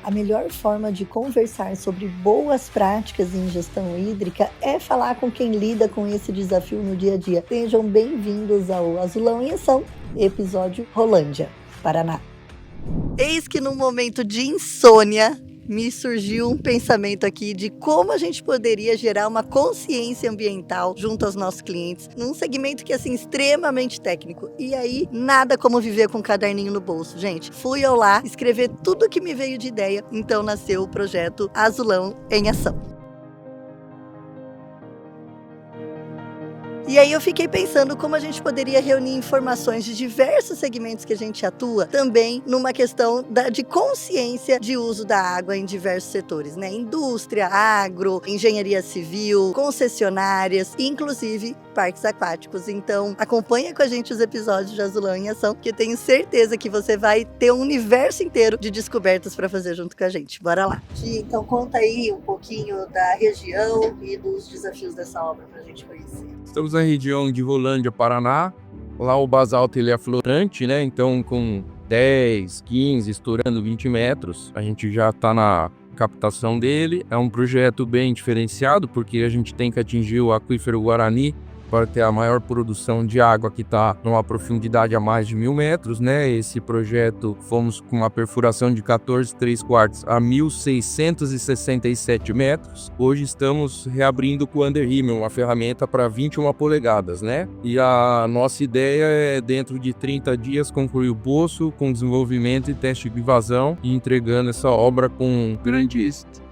A melhor forma de conversar sobre boas práticas em gestão hídrica é falar com quem lida com esse desafio no dia a dia. Sejam bem-vindos ao Azulão em Ação, episódio Rolândia, Paraná. Eis que num momento de insônia, me surgiu um pensamento aqui de como a gente poderia gerar uma consciência ambiental junto aos nossos clientes, num segmento que é assim, extremamente técnico. E aí, nada como viver com um caderninho no bolso. Gente, fui eu lá escrever tudo que me veio de ideia, então nasceu o projeto Azulão em Ação. E aí eu fiquei pensando como a gente poderia reunir informações de diversos segmentos que a gente atua, também numa questão de consciência de uso da água em diversos setores, né? Indústria, agro, engenharia civil, concessionárias, inclusive parques aquáticos. Então, acompanha com a gente os episódios de Azulão em Ação, que eu tenho certeza que você vai ter um universo inteiro de descobertas para fazer junto com a gente. Bora lá. Então, conta aí um pouquinho da região e dos desafios dessa obra para a gente conhecer. Estamos na região de Rolândia, Paraná. Lá o basalto ele é florante, né? Então com 10, 15, estourando 20 metros, a gente já está na captação dele. É um projeto bem diferenciado, porque a gente tem que atingir o aquífero Guarani para ter a maior produção de água, que está numa profundidade a mais de 1.000 metros, né? Esse projeto, fomos com uma perfuração de 14,3 a 1.667 metros. Hoje estamos reabrindo com o Underhimmel, uma ferramenta para 21 polegadas, né? E a nossa ideia é, dentro de 30 dias, concluir o poço com desenvolvimento e teste de vazão e entregando essa obra com grande êxito.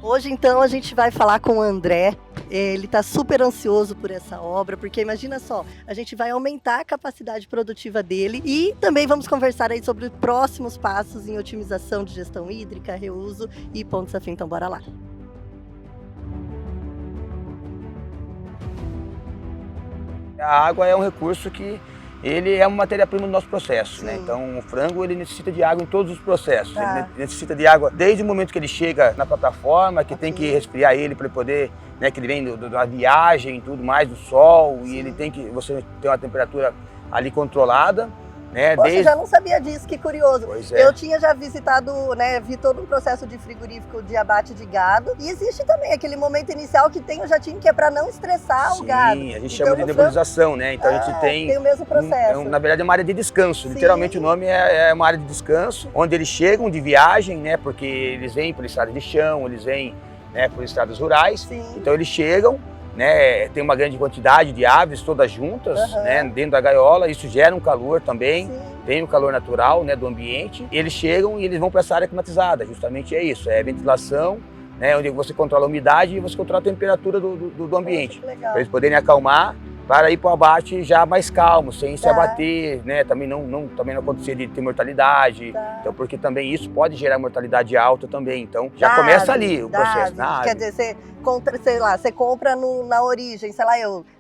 Hoje, então, a gente vai falar com o André. Ele está super ansioso por essa obra, porque imagina só, a gente vai aumentar a capacidade produtiva dele e também vamos conversar aí sobre os próximos passos em otimização de gestão hídrica, reuso e pontos a fim. Então, bora lá. A água é um recurso que ele é uma matéria-prima do nosso processo, né? Então o frango ele necessita de água em todos os processos. Ele necessita de água desde o momento que ele chega na plataforma, que tem que resfriar ele para ele poder, né? Que ele vem da viagem, tudo mais, do sol, e ele tem que você ter uma temperatura ali controlada. Né? Poxa, eu já não sabia disso, que curioso. É. Eu tinha já visitado, né, vi todo um processo de frigorífico de abate de gado. E existe também aquele momento inicial que tem o jatinho que é para não estressar o gado. Sim, a gente chama de nebulização, né? Então a gente tem o mesmo processo. Na verdade é uma área de descanso. Sim. Literalmente o nome é uma área de descanso, onde eles chegam de viagem, né? Porque eles vêm por estradas de chão, eles vêm, né, por estradas rurais. Sim. Então eles chegam, né, tem uma grande quantidade de aves todas juntas, né, dentro da gaiola, isso gera um calor também. Sim. Tem o calor natural, né, do ambiente. Eles chegam e eles vão para essa área climatizada, justamente é isso, é ventilação, né, onde você controla a umidade e você controla a temperatura do ambiente, para eles poderem acalmar, para ir para o abate já mais calmo, sem se abater, né? Também não acontecer de ter mortalidade, então, porque também isso pode gerar mortalidade alta também, então já começa ali o processo. Quer dizer, você compra na origem,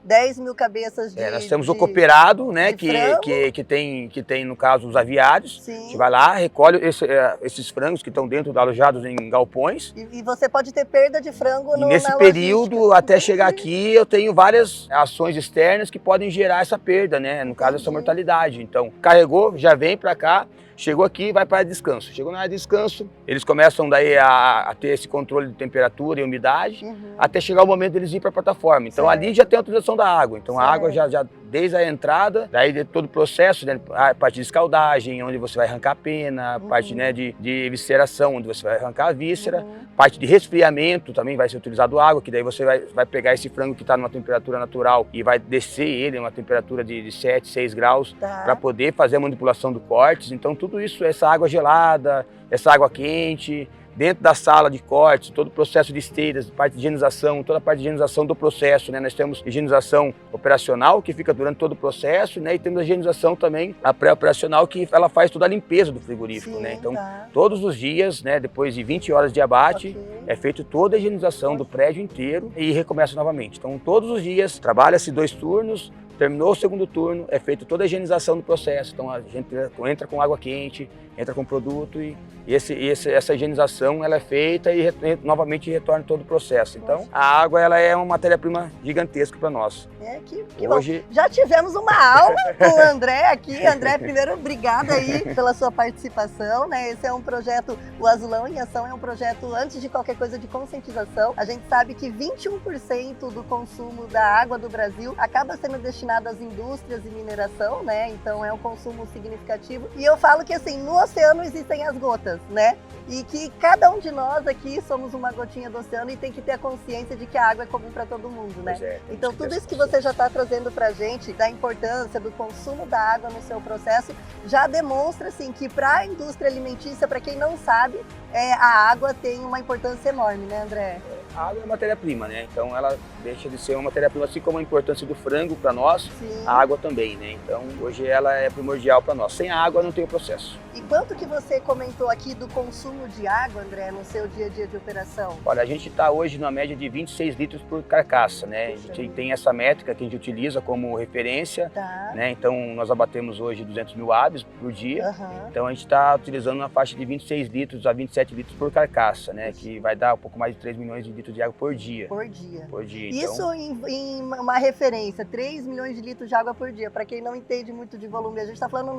10 mil cabeças de nós temos o cooperado, né, que tem, no caso, os aviários. Sim. A gente vai lá, recolhe esses frangos que estão alojados em galpões. E você pode ter perda de frango nesse período, até chegar aqui, eu tenho várias ações externas que podem gerar essa perda, né, no caso, essa mortalidade. Então, carregou, já vem para cá, chegou aqui, vai para a área de descanso. Chegou na área de descanso, eles começam daí a ter esse controle de temperatura e umidade, até chegar o momento deles ir para a plataforma. Então ali já tem a utilização da água. Então a água já desde a entrada, daí de todo o processo, né, a parte de escaldagem, onde você vai arrancar a pena, a parte, né, de evisceração, onde você vai arrancar a víscera, parte de resfriamento também vai ser utilizado água, que daí você vai pegar esse frango que está numa temperatura natural e vai descer ele a uma temperatura de 7, 6 graus, para poder fazer a manipulação do corte. Então tudo isso, essa água gelada, essa água quente, dentro da sala de cortes, todo o processo de esteiras, parte de higienização, toda a parte de higienização do processo, né? Nós temos higienização operacional, que fica durante todo o processo, né? E temos a higienização também, a pré-operacional, que ela faz toda a limpeza do frigorífico, né? Então, todos os dias, né, depois de 20 horas de abate, é feito toda a higienização do prédio inteiro e recomeça novamente. Então, todos os dias, trabalha-se 2 turnos, terminou o segundo turno, é feita toda a higienização do processo. Então, a gente entra com água quente, entra com produto e essa higienização ela é feita e novamente retorna todo o processo. Então, a água ela é uma matéria-prima gigantesca para nós. Que hoje... bom. Já tivemos uma aula com o André aqui. André, primeiro, obrigada aí pela sua participação, né? Esse é um projeto, o Azulão em Ação é um projeto, antes de qualquer coisa, de conscientização. A gente sabe que 21% do consumo da água do Brasil acaba sendo destinado às indústrias e mineração, né? Então é um consumo significativo. E eu falo que assim, no oceano existem as gotas, né? E que cada um de nós aqui somos uma gotinha do oceano e tem que ter a consciência de que a água é comum para todo mundo, né? Então tudo isso que você já está trazendo para a gente, da importância do consumo da água no seu processo, já demonstra assim, que para a indústria alimentícia, para quem não sabe, a água tem uma importância enorme, né, André? A água é matéria-prima, né? Então ela deixa de ser uma matéria-prima, assim como a importância do frango para nós, sim, a água também, né? Então hoje ela é primordial para nós. Sem a água não tem o processo. E quanto que você comentou aqui do consumo de água, André, no seu dia a dia de operação? Olha, a gente está hoje numa média de 26 litros por carcaça, né? A gente tem essa métrica que a gente utiliza como referência, né? Então nós abatemos hoje 200 mil aves por dia. Então a gente está utilizando uma faixa de 26 litros a 27 litros por carcaça, né? Que vai dar um pouco mais de 3 milhões de litros de água por dia. Por dia. Por dia. Isso então... em uma referência, 3 milhões de litros de água por dia. Para quem não entende muito de volume, a gente está falando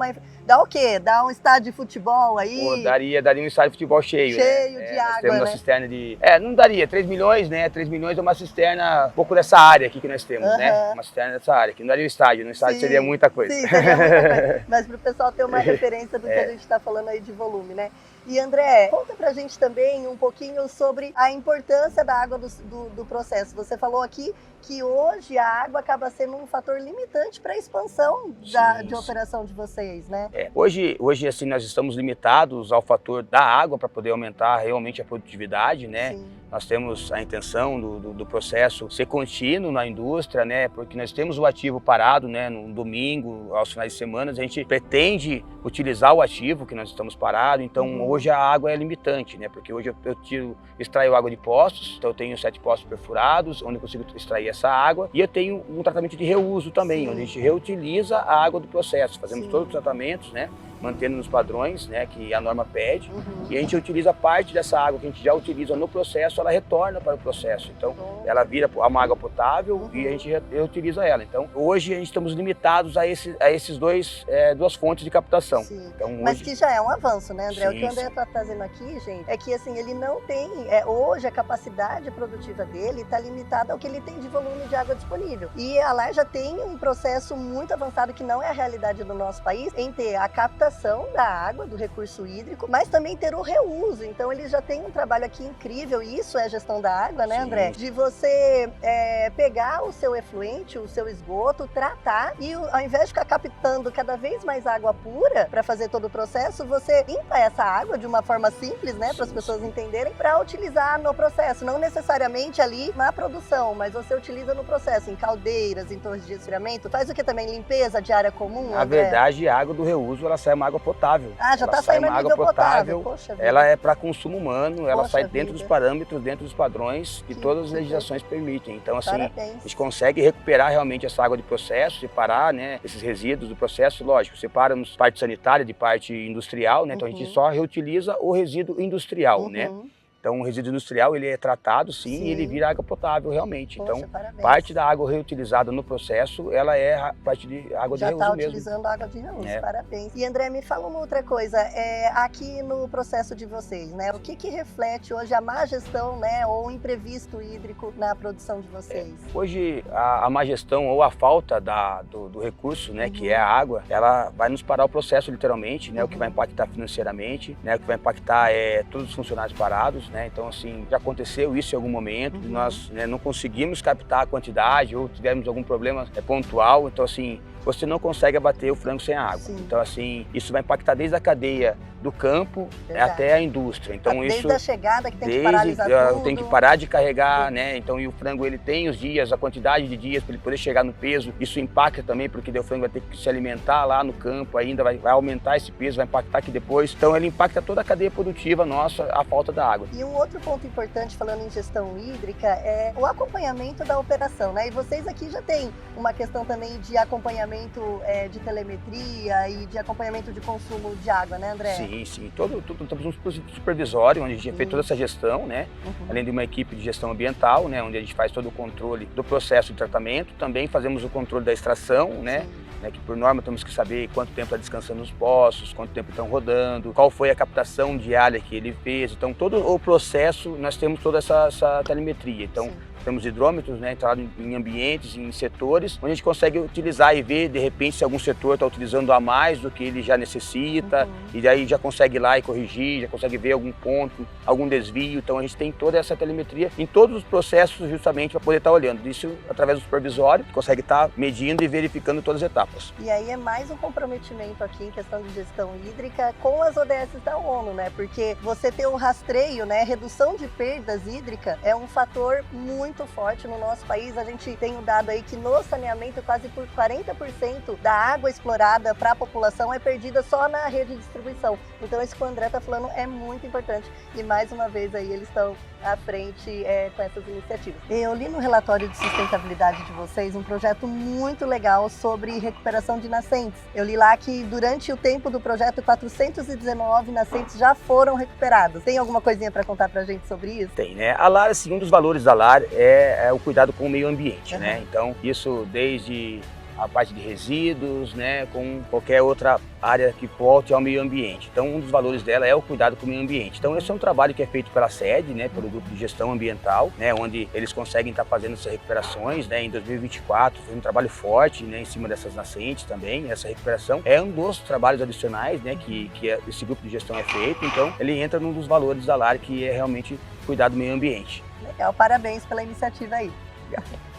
dá o quê? Dá um estádio de futebol aí? Pô, daria um estádio de futebol cheio, cheio, né? De água, temos uma né? cisterna de... não daria, 3 milhões, né? 3 milhões é uma cisterna um pouco dessa área aqui que nós temos, né? Uma cisterna dessa área, que não daria o estádio. No estádio seria muita coisa. Sim, seria muita coisa. Mas para o pessoal ter uma referência do que a gente está falando aí de volume, né? E André, conta pra gente também um pouquinho sobre a importância da água do processo. Você falou aqui que hoje a água acaba sendo um fator limitante para a expansão de operação de vocês, né? Hoje assim, nós estamos limitados ao fator da água para poder aumentar realmente a produtividade, né? Sim. Nós temos a intenção do processo ser contínuo na indústria, né? Porque nós temos o ativo parado, né? No domingo, aos finais de semana, a gente pretende utilizar o ativo que nós estamos parados. Então, hoje a água é limitante, né? Porque hoje eu extraio água de poços, então eu tenho 7 poços perfurados, onde eu consigo extrair essa água. E eu tenho um tratamento de reuso também, onde a gente reutiliza a água do processo. Fazemos todos os tratamentos, né? Mantendo nos padrões, né, que a norma pede, e a gente utiliza parte dessa água que a gente já utiliza no processo, ela retorna para o processo. Então, ela vira uma água potável e a gente reutiliza ela. Então, hoje a gente estamos limitados a esses duas fontes de captação. Então, hoje... Mas que já é um avanço, né, André? Sim, o que o André está trazendo aqui, gente, é que assim, ele não tem, hoje a capacidade produtiva dele está limitada ao que ele tem de volume de água disponível. E a Laja tem um processo muito avançado, que não é a realidade do nosso país, em ter a captação da água, do recurso hídrico, mas também ter o reuso. Então ele já tem um trabalho aqui incrível, e isso é a gestão da água, né, André? De você pegar o seu efluente, o seu esgoto, tratar, e ao invés de ficar captando cada vez mais água pura para fazer todo o processo, você limpa essa água de uma forma simples, né, para as pessoas entenderem, para utilizar no processo, não necessariamente ali na produção, mas você utiliza no processo, em caldeiras, em torres de resfriamento. Faz o que também? Limpeza de área comum, Na verdade, a água do reuso, ela sai uma água potável. Já está saindo a nível potável. Poxa vida. Ela é para consumo humano, ela sai dentro dos parâmetros, dentro dos padrões que todas as legislações permitem. Então, assim, a gente consegue recuperar realmente essa água de processo, separar, né, esses resíduos do processo. Lógico, separamos parte sanitária de parte industrial, né? Então a gente só reutiliza o resíduo industrial, né? Então, o resíduo industrial, ele é tratado, sim, e ele vira água potável, realmente. Poxa, então, parabéns. Parte da água reutilizada no processo, ela é parte de água de reuso mesmo. Já está utilizando água de reuso, parabéns. E, André, me fala uma outra coisa, aqui no processo de vocês, né? O que reflete hoje a má gestão, né, ou o imprevisto hídrico na produção de vocês? Hoje, a má gestão ou a falta do recurso, né, que é a água, ela vai nos parar o processo, literalmente, né? O que vai impactar financeiramente, né? O que vai impactar todos os funcionários parados, né? Então, assim, já aconteceu isso em algum momento, nós, né, não conseguimos captar a quantidade ou tivemos algum problema pontual. Então, assim, você não consegue abater o frango sem água. Então, assim, isso vai impactar desde a cadeia do campo até a indústria. Então, desde a chegada que tem que paralisar tudo. Tem que parar de carregar, né? Então, e o frango, ele tem os dias, a quantidade de dias para ele poder chegar no peso. Isso impacta também, porque o frango vai ter que se alimentar lá no campo, ainda vai aumentar esse peso, vai impactar aqui depois. Então, ele impacta toda a cadeia produtiva nossa, a falta da água. E um outro ponto importante, falando em gestão hídrica, é o acompanhamento da operação, né? E vocês aqui já têm uma questão também de acompanhamento equipamento de telemetria e de acompanhamento de consumo de água, né, André? Sim, sim. Temos um supervisório onde a gente fez toda essa gestão, né? Além de uma equipe de gestão ambiental, né? Onde a gente faz todo o controle do processo de tratamento. Também fazemos o controle da extração, né? Que por norma temos que saber quanto tempo está descansando nos poços, quanto tempo estão rodando, qual foi a captação diária que ele fez. Então, todo o processo, nós temos toda essa telemetria. Então, temos hidrômetros, né, instalados em ambientes, em setores, onde a gente consegue utilizar e ver, de repente, se algum setor está utilizando a mais do que ele já necessita, e daí já consegue ir lá e corrigir, já consegue ver algum ponto, algum desvio. Então, a gente tem toda essa telemetria em todos os processos, justamente para poder estar olhando. Isso através do supervisório, que consegue estar medindo e verificando todas as etapas. E aí é mais um comprometimento aqui em questão de gestão hídrica com as ODS da ONU, né? Porque você ter um rastreio, né, redução de perdas hídricas é um fator muito forte no nosso país. A gente tem um dado aí que no saneamento quase por 40% da água explorada para a população é perdida só na rede de distribuição. Então isso que o André está falando é muito importante e mais uma vez aí eles estão à frente com essas iniciativas. Eu li no relatório de sustentabilidade de vocês um projeto muito legal sobre recuperação de nascentes. Eu li lá que durante o tempo do projeto 419 nascentes já foram recuperadas. Tem alguma coisinha para contar pra gente sobre isso? Tem, né? A LAR, assim, um dos valores da LAR é o cuidado com o meio ambiente, né? Então, isso desde a parte de resíduos, né, com qualquer outra área que volte ao meio ambiente. Então, um dos valores dela é o cuidado com o meio ambiente. Então, esse é um trabalho que é feito pela SED, né, pelo Grupo de Gestão Ambiental, né, onde eles conseguem estar fazendo essas recuperações, né, em 2024, foi um trabalho forte, né, em cima dessas nascentes também. Essa recuperação é um dos trabalhos adicionais, né, que esse grupo de gestão é feito. Então, ele entra num dos valores da LAR, que é realmente cuidar do meio ambiente. Legal, parabéns pela iniciativa aí. Obrigado.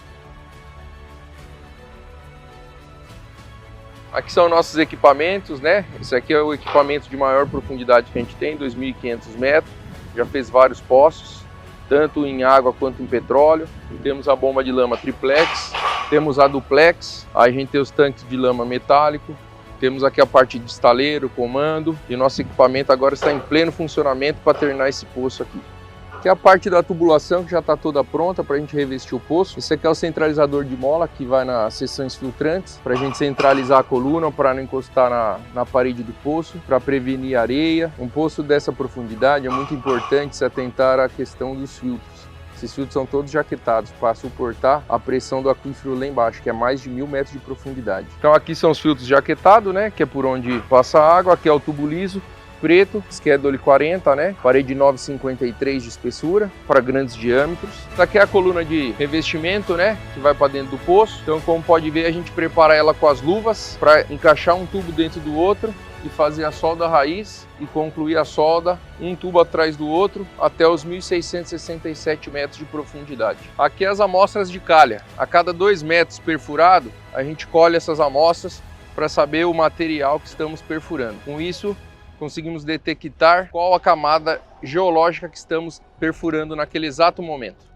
Aqui são nossos equipamentos, né? Esse aqui é o equipamento de maior profundidade que a gente tem, 2.500 metros. Já fez vários poços, tanto em água quanto em petróleo. Temos a bomba de lama triplex, temos a duplex, aí a gente tem os tanques de lama metálico. Temos aqui a parte de estaleiro, comando, e nosso equipamento agora está em pleno funcionamento para terminar esse poço aqui. Aqui é a parte da tubulação que já está toda pronta para a gente revestir o poço. Esse aqui é o centralizador de mola que vai nas seções filtrantes para a gente centralizar a coluna para não encostar na parede do poço, para prevenir areia. Um poço dessa profundidade é muito importante se atentar à questão dos filtros. Esses filtros são todos jaquetados para suportar a pressão do aquífero lá embaixo, que é mais de 1.000 metros de profundidade. Então aqui são os filtros jaquetados, né, que é por onde passa a água. Aqui é o tubo liso preto, Schedule 40, né? Parede 9,53 de espessura para grandes diâmetros. Essa aqui é a coluna de revestimento, né? Que vai para dentro do poço. Então, como pode ver, a gente prepara ela com as luvas para encaixar um tubo dentro do outro e fazer a solda raiz e concluir a solda um tubo atrás do outro até os 1.667 metros de profundidade. Aqui as amostras de calha. A cada 2 metros perfurado, a gente colhe essas amostras para saber o material que estamos perfurando. Com isso, conseguimos detectar qual a camada geológica que estamos perfurando naquele exato momento.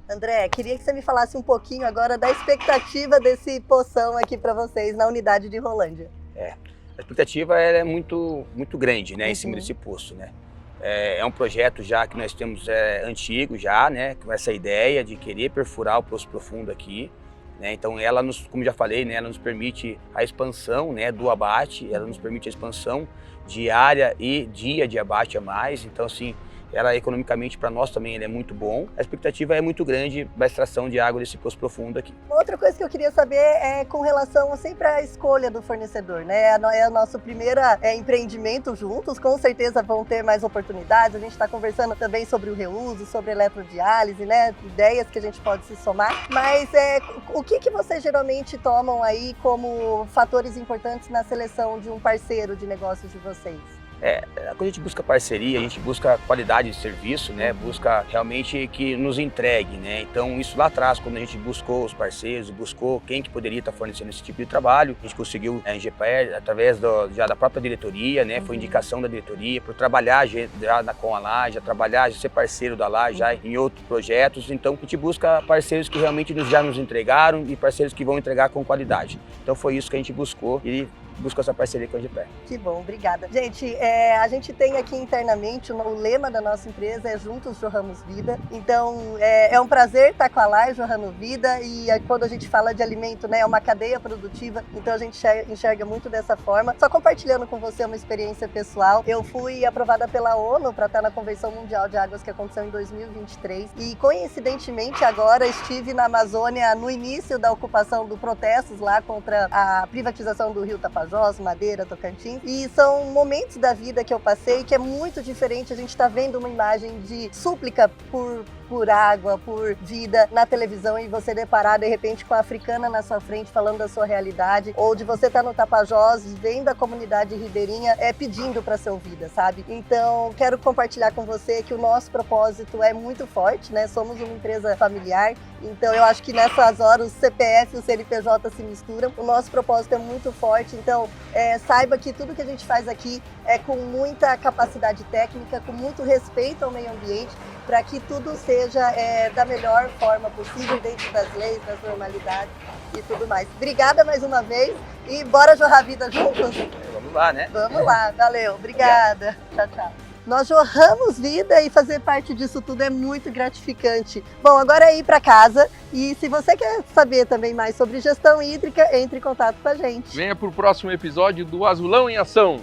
André, queria que você me falasse um pouquinho agora da expectativa desse poção aqui para vocês na unidade de Rolândia. A expectativa é muito grande, né, em cima desse poço, né? É um projeto já que nós temos antigo já, né, com essa ideia de querer perfurar o poço profundo aqui, né? Então ela nos, como já falei, né, ela nos permite a expansão, né, do abate, ela nos permite a expansão de área e dia de abate a mais. Então assim, ela economicamente para nós também ele é muito bom. A expectativa é muito grande da extração de água desse poço profundo aqui. Outra coisa que eu queria saber é com relação sempre à escolha do fornecedor, né? É o nosso primeiro empreendimento juntos, com certeza vão ter mais oportunidades. A gente está conversando também sobre o reuso, sobre eletrodiálise, né? Ideias que a gente pode se somar. Mas o que vocês geralmente tomam aí como fatores importantes na seleção de um parceiro de negócios de vocês? Quando a gente busca parceria, a gente busca qualidade de serviço, né? Busca realmente que nos entregue, né? Então isso lá atrás, quando a gente buscou os parceiros, buscou quem que poderia estar fornecendo esse tipo de trabalho, a gente conseguiu a GPR através já da própria diretoria, né? Foi indicação da diretoria, por trabalhar já com a LAR, já trabalhar, já ser parceiro da LAR, já em outros projetos. Então a gente busca parceiros que realmente já nos entregaram e parceiros que vão entregar com qualidade. Então foi isso que a gente buscou e busca essa parceria com a Angipé. Que bom, obrigada. Gente, a gente tem aqui internamente o lema da nossa empresa é Juntos Jorramos Vida. Então, é um prazer estar com a Lai Jorrando Vida e quando a gente fala de alimento, né, é uma cadeia produtiva, então a gente enxerga muito dessa forma. Só compartilhando com você uma experiência pessoal, eu fui aprovada pela ONU para estar na Convenção Mundial de Águas que aconteceu em 2023 e coincidentemente agora estive na Amazônia no início da ocupação do protestos lá contra a privatização do Rio Tapajós, Madeira, Tocantins, e são momentos da vida que eu passei que é muito diferente. A gente está vendo uma imagem de súplica por água, por vida na televisão e você deparar de repente com a africana na sua frente falando da sua realidade, ou de você estar no Tapajós vendo a comunidade ribeirinha pedindo para ser ouvida, sabe? Então quero compartilhar com você que o nosso propósito é muito forte, né? Somos uma empresa familiar, então eu acho que nessas horas o CPF e o CNPJ se misturam, o nosso propósito é muito forte, então saiba que tudo que a gente faz aqui é com muita capacidade técnica, com muito respeito ao meio ambiente, para que tudo seja da melhor forma possível, dentro das leis, das normalidades e tudo mais. Obrigada mais uma vez e bora jorrar a vida juntos? Vamos lá, né? Vamos lá, valeu, obrigada. Tchau, tchau. Nós jorramos vida e fazer parte disso tudo é muito gratificante. Bom, agora é ir para casa e se você quer saber também mais sobre gestão hídrica, entre em contato com a gente. Venha para o próximo episódio do Azulão em Ação.